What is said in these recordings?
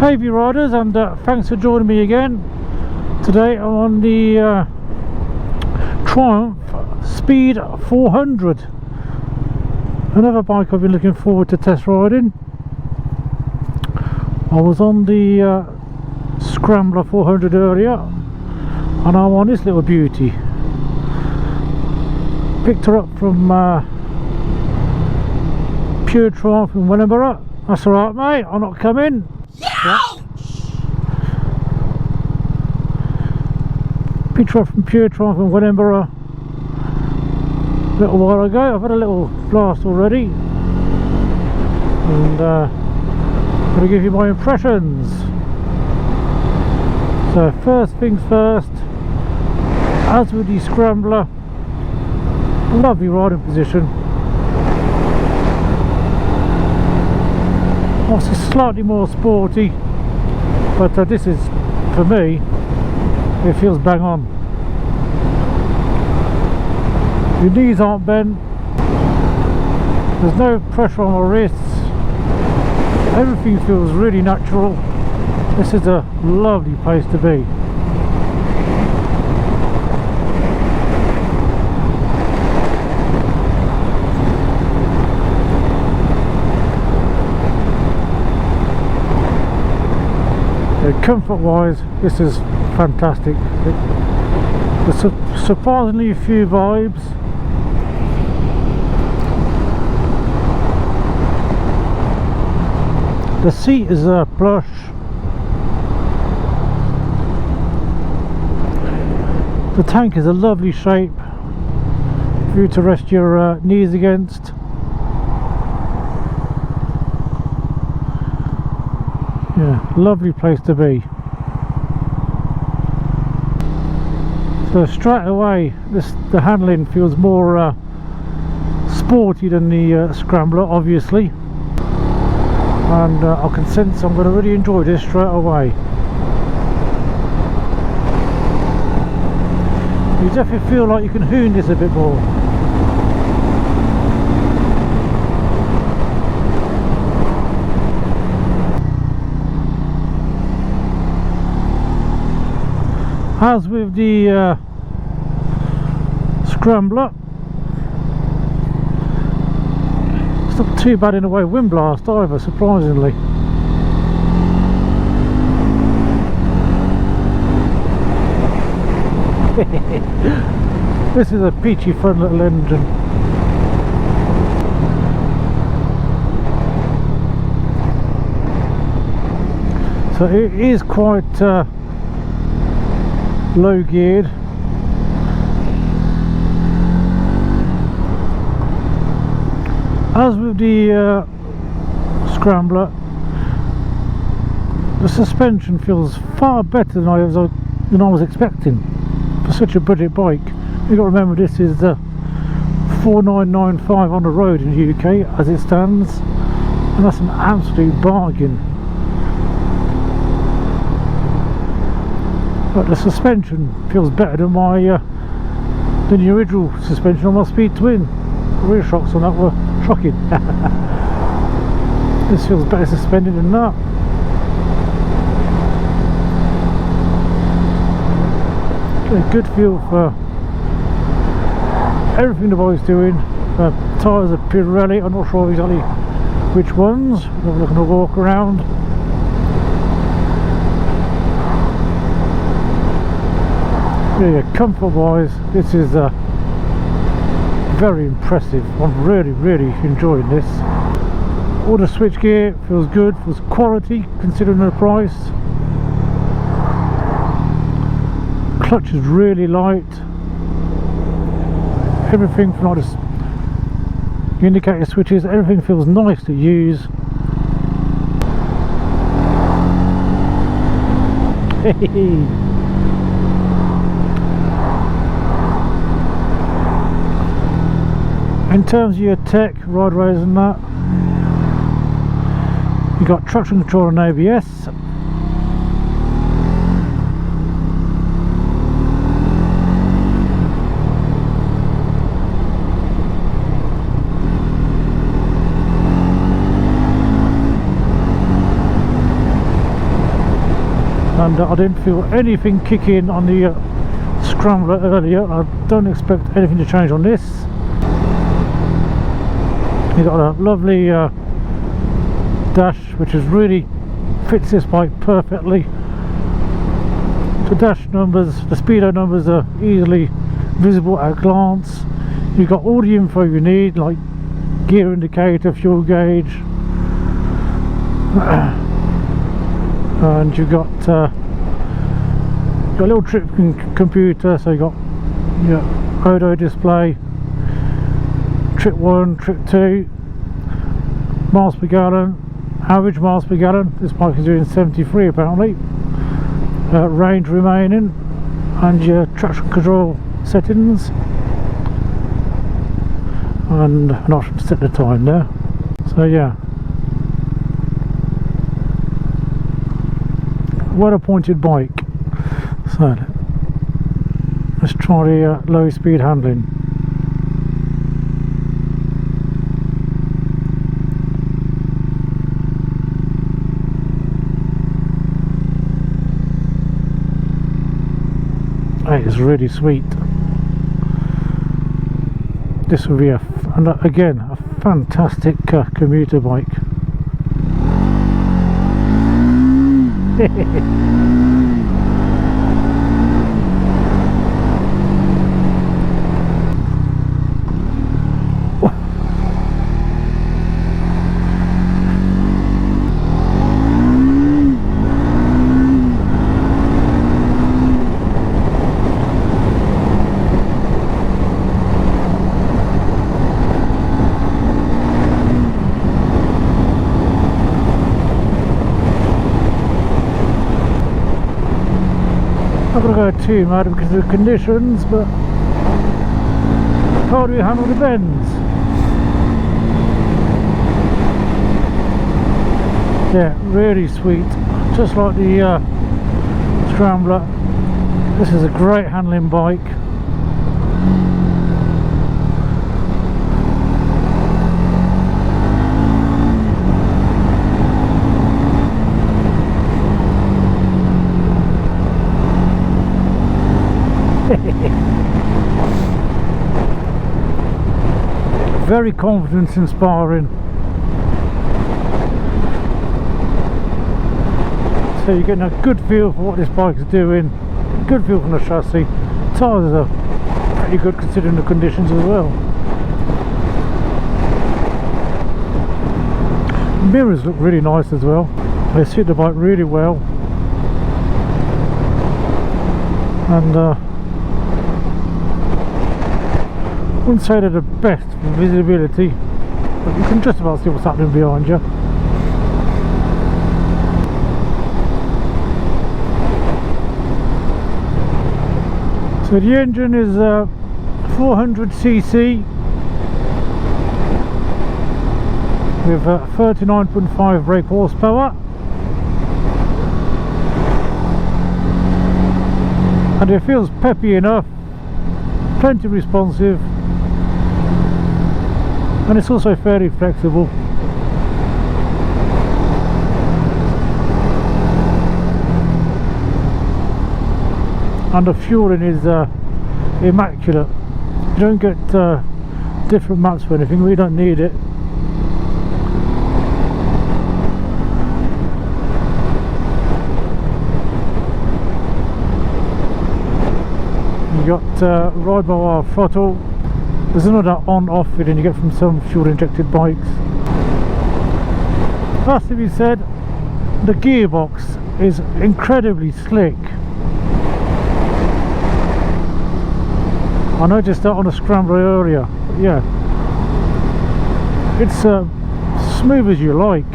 Hey V riders, and thanks for joining me again. Today I'm on the Triumph Speed 400, another bike I've been looking forward to test riding. I was on the Scrambler 400 earlier, and I'm on this little beauty. Picked her up from Pure Triumph in Wellingborough. That's alright mate, I'm not coming. Ouch! Picked her up from Pure Triumph in Wellingborough a little while ago. I've had a little blast already, and I'm going to give you my impressions. So first things first, as with the Scrambler, lovely riding position. It's slightly more sporty, but this is, for me, it feels bang on. Your knees aren't bent, there's no pressure on my wrists, everything feels really natural. This is a lovely place to be. Comfort wise, this is fantastic. There's surprisingly few vibes. The seat is plush. The tank is a lovely shape for you to rest your knees against. Yeah, lovely place to be. So straight away, the handling feels more sporty than the Scrambler, obviously, and I can sense I'm going to really enjoy this straight away. You definitely feel like you can hoon this a bit more. As with the Scrambler, it's not too bad in the way of wind blast either, surprisingly. This is a peachy fun little engine. So it is quite low geared. As with the Scrambler, the suspension feels far better than I was expecting for such a budget bike. You've got to remember, this is the 4995 on the road in the UK as it stands, and that's an absolute bargain. But the suspension feels better than than the original suspension on my Speed Twin. The rear shocks on that were shocking. This feels better suspended than that. Get a good feel for everything the bike's doing. Tyres are Pirelli, I'm not sure exactly which ones. We'll have a look and a walk around. Yeah, comfort wise, this is very impressive. I'm really enjoying this. All the switchgear feels good, feels quality considering the price. Clutch is really light. Everything from like the indicator switches, everything feels nice to use. In terms of your tech, ride rails and that, you've got traction control and ABS. and I didn't feel anything kick in on the Scrambler earlier. I don't expect anything to change on this. You've got a lovely dash which is really fits this bike perfectly. The dash numbers, the speedo numbers are easily visible at a glance. You've got all the info you need, like gear indicator, fuel gauge, and you've got a little trip computer, so you've got your odo display, trip 1, trip 2, miles per gallon, average miles per gallon. This bike is doing 73 apparently. Range remaining, and your traction control settings, and an option to set the time there. So yeah, well appointed bike. So let's try the low speed handling. It's really sweet. This will be again a fantastic commuter bike. I'm not going to go too mad because of the conditions, but how do you handle the bends? Yeah, really sweet, just like the Scrambler. This is a great handling bike. Very confidence inspiring. So you're getting a good feel for what this bike is doing, good feel from the chassis. Tyres are pretty good considering the conditions as well. Mirrors look really nice as well. They suit the bike really well. And I wouldn't say they're the best for visibility, but you can just about see what's happening behind you. So the engine is 400cc with 39.5 brake horsepower, and it feels peppy enough, plenty responsive, and it's also fairly flexible. And the fueling is immaculate. You don't get different maps for anything, we don't need it. You got ride-by-wire throttle. There's another on-off fitting you get from some fuel-injected bikes. Has to be said, the gearbox is incredibly slick. I noticed that on a Scrambler earlier, but yeah, it's smooth as you like.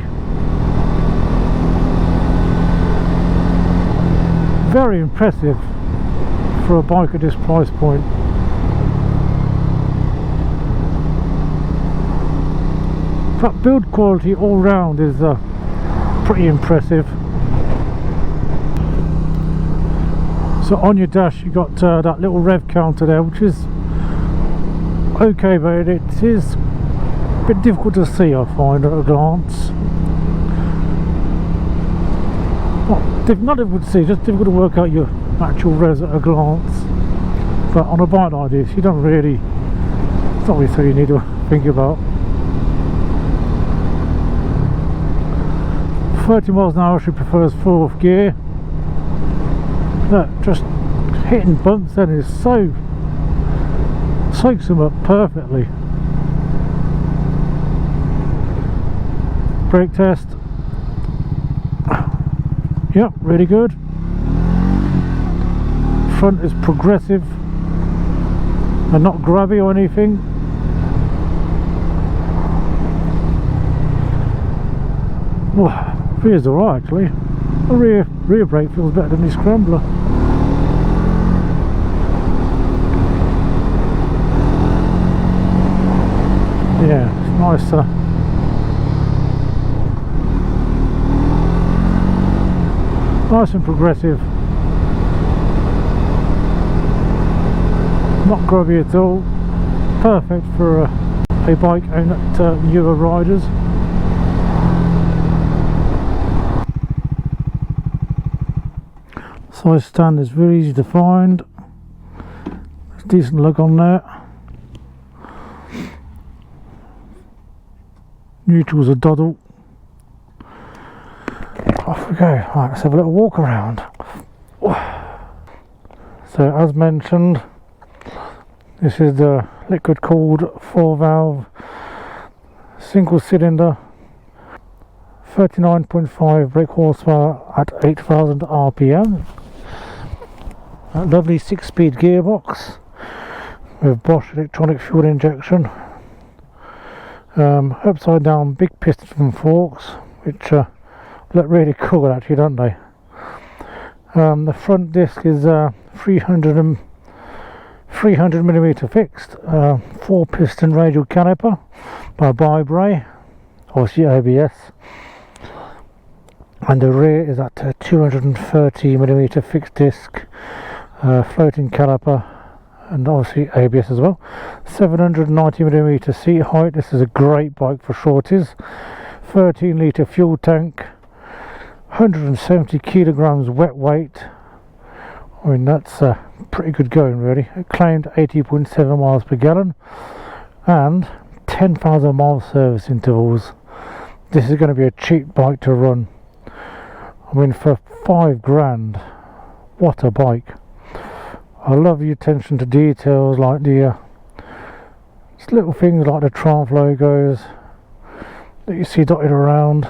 Very impressive for a bike at this price point. But build quality all round is pretty impressive. So on your dash you got that little rev counter there, which is okay, but it is a bit difficult to see, I find, at a glance. not difficult to see, just difficult to work out your actual res at a glance. But on a bike like this, you don't really, it's not really something you need to think about. 30 miles an hour she prefers 4th gear. Look, just hitting bumps then is so soaks them up perfectly. Brake test. Yep, really good. Front is progressive and not grabby or anything. Well, rear's alright actually. The rear brake feels better than the scrambler. Yeah, it's nicer. Nice and progressive. Not grubby at all. Perfect for a bike aimed at newer riders. Side stand is very easy to find. There's a decent lug on there. Neutral's a doddle. Off we go. Right, let's have a little walk around. So as mentioned, this is the liquid cooled 4-valve single cylinder, 39.5 brake horsepower at 8,000 RPM. A lovely 6-speed gearbox with Bosch electronic fuel injection. Upside down big pistons and forks, which look really cool actually, don't they? The front disc is 300mm fixed, 4-piston radial caliper by Bray, obviously ABS, and the rear is at 230mm fixed disc, floating caliper, and obviously ABS as well. 790mm seat height. This is a great bike for shorties. 13-litre fuel tank, 170 kilograms wet weight. I mean, that's pretty good going really. It claimed 80.7 miles per gallon and 10,000 mile service intervals. This is going to be a cheap bike to run. I mean, for 5 grand, what a bike. I love the attention to details, like the just little things like the Triumph logos that you see dotted around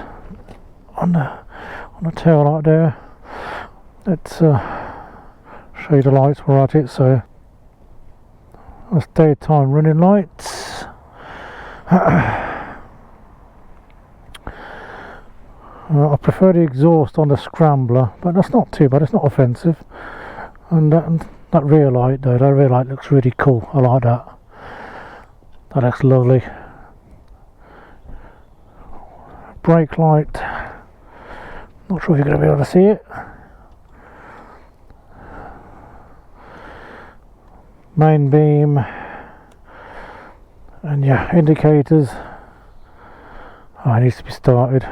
on the tail light there. Let's show you the lights we're at it. So that's daytime running lights. I prefer the exhaust on the scrambler, but that's not too bad, it's not offensive. And that rear light though, that rear light looks really cool. I like that. That looks lovely. Brake light. Not sure if you're going to be able to see it. Main beam. And yeah, indicators. Oh, it needs to be started.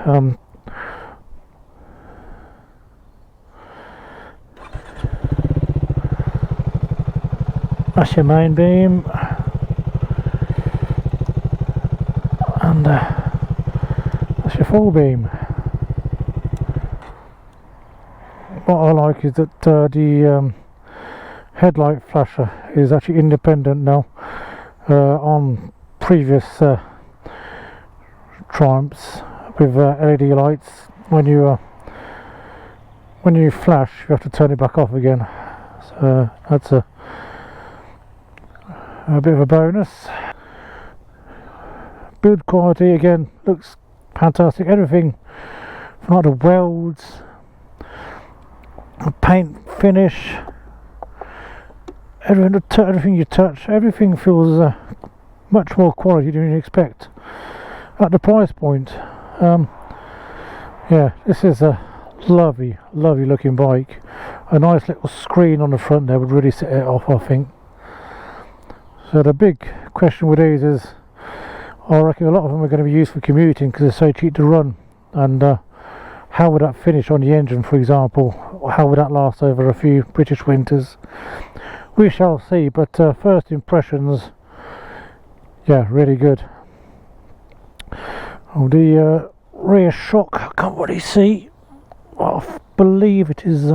That's your main beam, and that's your full beam. What I like is that the headlight flasher is actually independent now. On previous Triumphs with LED lights, when you flash, you have to turn it back off again. So that's a bit of a bonus. Build quality again looks fantastic. Everything from like the welds, the paint finish, everything you touch, everything feels much more quality than you expect at the price point. Yeah, this is a lovely looking bike. A nice little screen on the front there would really set it off, I think. So the big question with these is, I reckon a lot of them are going to be used for commuting because they're so cheap to run, and how would that finish on the engine, for example, or how would that last over a few British winters. We shall see, but first impressions, yeah, really good. Oh, the rear shock, I can't really see. Well, I believe it is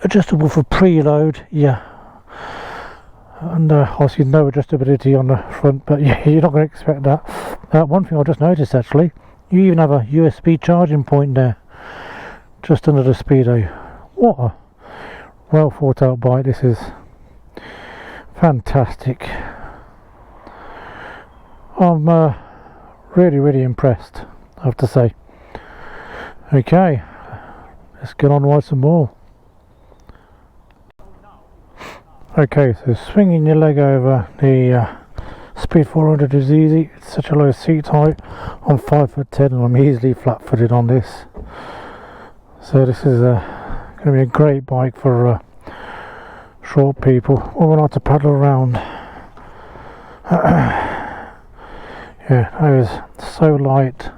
adjustable for preload, yeah. And obviously no adjustability on the front, but yeah, you're not going to expect that. One thing I just noticed actually, you even have a USB charging point there, just under the speedo. What a well thought out bike this is. Fantastic. I'm really impressed, I have to say. Okay, let's get on and ride some more. Okay, so swinging your leg over the Speed 400 is easy. It's such a low seat height. I'm 5'10" and I'm easily flat-footed on this. So this is going to be a great bike for short people or not to paddle around. Yeah, that is so light.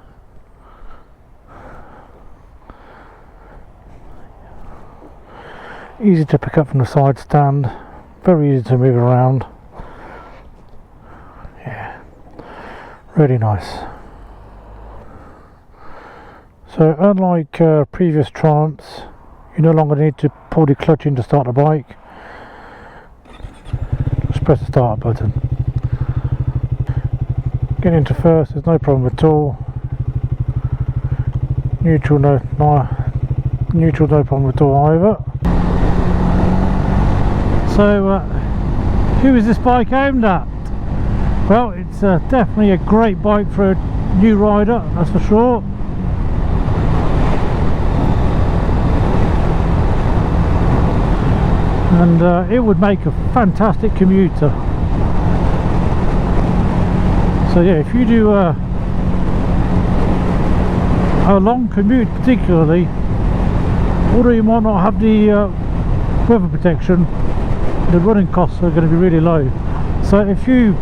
Easy to pick up from the side stand. Very easy to move around. Yeah, really nice. So unlike previous Triumphs, you no longer need to pull the clutch in to start the bike. Just press the start button. Getting into first, there's no problem at all. Neutral, no problem at all either. So who is this bike aimed at? Well, it's definitely a great bike for a new rider, that's for sure. And it would make a fantastic commuter. So yeah, if you do a long commute particularly, although you might not have the weather protection, the running costs are going to be really low. So if you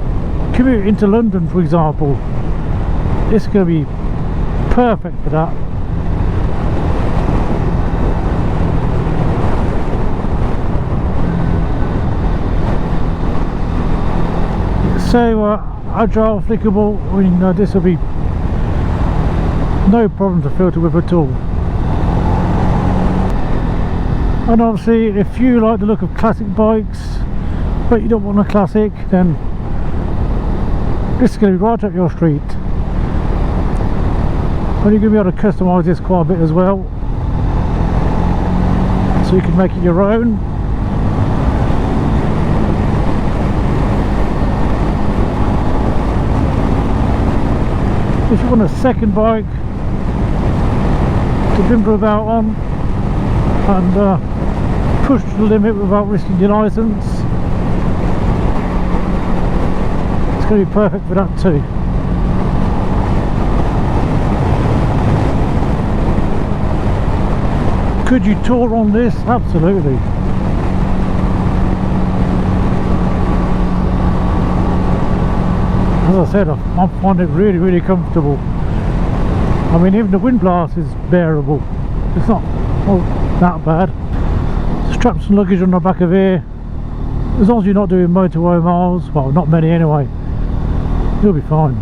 commute into London, for example, it's going to be perfect for that. So agile, flickable, I mean this will be no problem to filter with at all. And obviously if you like the look of classic bikes but you don't want a classic, then this is going to be right up your street. And you're going to be able to customise this quite a bit as well, so you can make it your own. If you want a second bike to bimble about on and push to the limit without risking your licence, it's going to be perfect for that too. Could you tour on this? Absolutely. As I said, I find it really comfortable. I mean, even the wind blast is bearable. It's not that bad. Strap some luggage on the back of here. As long as you're not doing motorway miles, well, not many anyway, you'll be fine.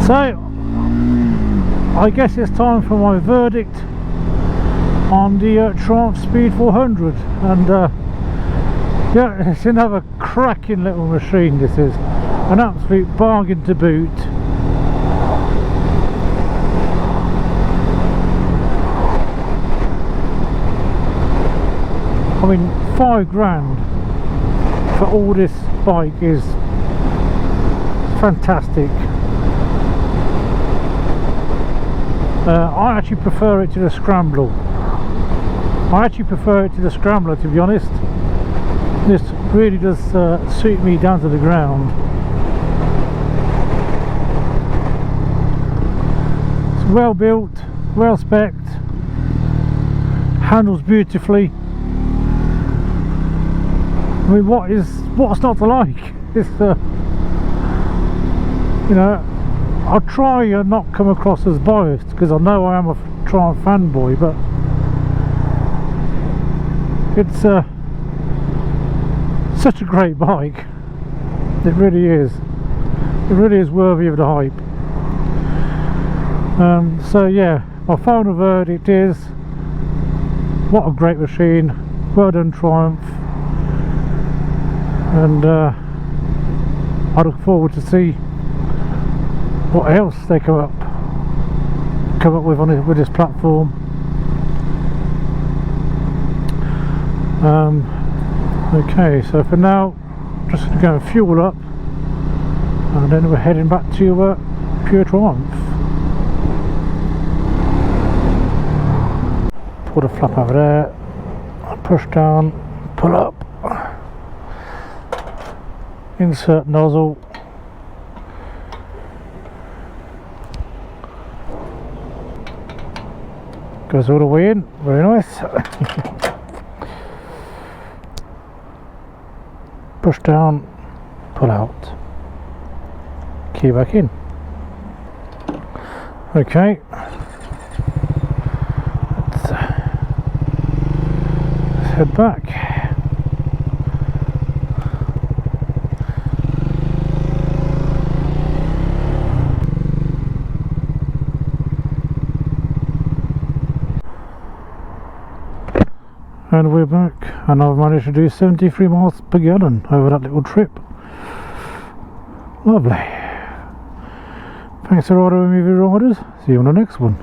So I guess it's time for my verdict on the Triumph Speed 400, and yeah, it's another cracking little machine. This is an absolute bargain to boot. I mean, £5 for all this bike is fantastic. I actually prefer it to the Scrambler. To be honest. This really does suit me down to the ground. It's well built, well spec'd, handles beautifully. I mean, what's not to like? It's you know, I'll try and not come across as biased, because I know I am a Triumph fanboy, but it's such a great bike. It really is. It really is worthy of the hype. So yeah, my final verdict is, what a great machine. Well done, Triumph. And I look forward to see what else they come up with on it, with this platform. Okay, so for now, just going to go and fuel up, and then we're heading back to Pure Triumph. Pull the flap over there, push down, pull up, insert nozzle, goes all the way in, very nice. Push down, pull out, key back in. Okay, let's head back. And we're back, and I've managed to do 73 miles per gallon over that little trip. Lovely. Thanks for riding with me, riders. See you on the next one.